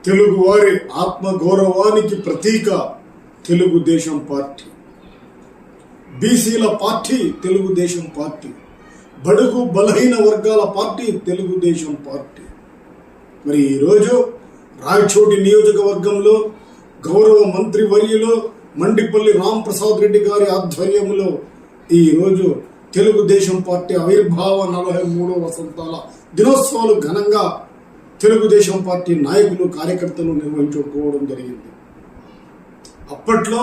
తెలుగువారి ఆత్మగౌరవానికి ప్రతీక తెలుగుదేశం పార్టీ. బీసీల పార్టీ తెలుగుదేశం పార్టీ, బడుగు బలహీన వర్గాల పార్టీ తెలుగుదేశం పార్టీ. మరి ఈరోజు రాయచోటి నియోజకవర్గంలో గౌరవ మంత్రి వర్యులు మండిపల్లి రాంప్రసాద్ రెడ్డి గారి ఆధ్వర్యంలో ఈరోజు తెలుగుదేశం పార్టీ ఆవిర్భావ 43వ వసంతాల దినోత్సవాలు ఘనంగా తెలుగుదేశం పార్టీ నాయకులు కార్యకర్తలు నిర్వహించుకోవడం జరిగింది. అప్పట్లో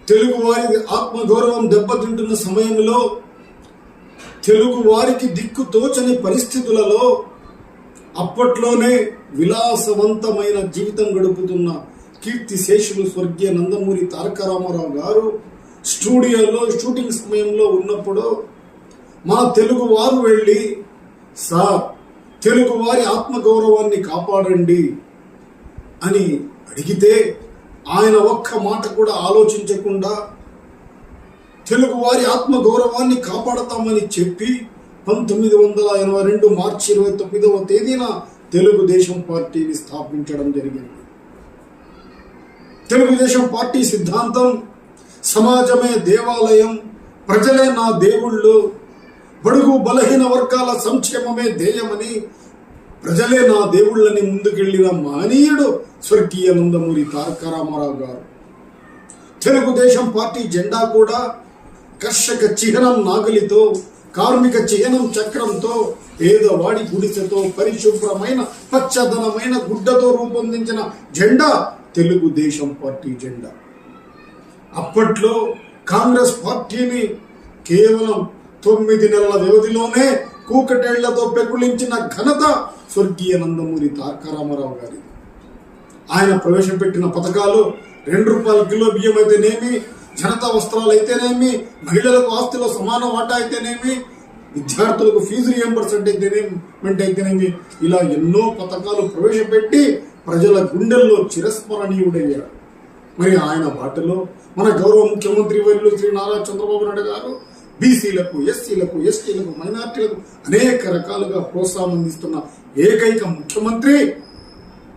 తెలుగువారి ఆత్మగౌరవం దెబ్బతింటున్న సమయంలో, తెలుగు వారికి దిక్కు తోచని పరిస్థితులలో అప్పట్లోనే విలాసవంతమైన జీవితం గడుపుతున్న కీర్తిశేషులు స్వర్గీయ నందమూరి తారక రామారావు గారు స్టూడియోలో షూటింగ్ సమయంలో ఉన్నప్పుడు మా తెలుగు వారు వెళ్ళి, సార్ తెలుగు వారి ఆత్మగౌరవాన్ని కాపాడండి అని అడిగితే ఆయన ఒక్క మాట కూడా ఆలోచించకుండా తెలుగు వారి ఆత్మగౌరవాన్ని కాపాడతామని చెప్పి 1982 మార్చి 29వ తేదీన తెలుగుదేశం పార్టీని స్థాపించడం జరిగింది. తెలుగుదేశం పార్టీ సిద్ధాంతం సమాజమే దేవాలయం, ప్రజలే నా దేవుళ్ళు, బడుగు బలహీన వర్గాల సంక్షేమమే ధ్యేయమని, ప్రజలే నా దేవుళ్ళని ముందుకెళ్లిన మహనీయుడు స్వర్గీయ నందమూరి తారక రామారావు గారు. తెలుగుదేశం పార్టీ జెండా కూడా కర్షక చిహ్నం నాగలితో, కార్మిక చిహ్నం చక్రంతో, పేదవాడి గుడిసెతో, పరిశుభ్రమైన పచ్చదనమైన గుడ్డతో రూపొందించిన జెండా తెలుగుదేశం పార్టీ జెండా. అప్పట్లో కాంగ్రెస్ పార్టీని కేవలం 9 నెలల వ్యవధిలోనే కూకటేళ్లతో పెకులించిన ఘనత స్వర్గీయ నందమూరి తారక రామారావు గారి. ఆయన ప్రవేశపెట్టిన పథకాలు ₹2 కిలో బియ్యం అయితేనేమి, జనతా వస్త్రాలు అయితేనేమి, మహిళలకు ఆస్తిలో సమాన వాటా అయితేనేమి, విద్యార్థులకు ఫీజు రియంబర్స్మెంట్ అయితేనేమి, ఇలా ఎన్నో పథకాలు ప్రవేశపెట్టి ప్రజల గుండెల్లో చిరస్మరణీయుడయ్యాడు. మరి ఆయన బాటలో మన గౌరవ ముఖ్యమంత్రి వర్యులు శ్రీ నారా చంద్రబాబు నాయుడు గారు బీసీలకు, ఎస్సీలకు, ఎస్టీలకు, మైనార్టీలకు అనేక రకాలుగా ప్రోత్సాహం అందిస్తున్న ఏకైక ముఖ్యమంత్రి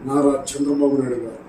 నారా చంద్రబాబు నాయుడు గారు.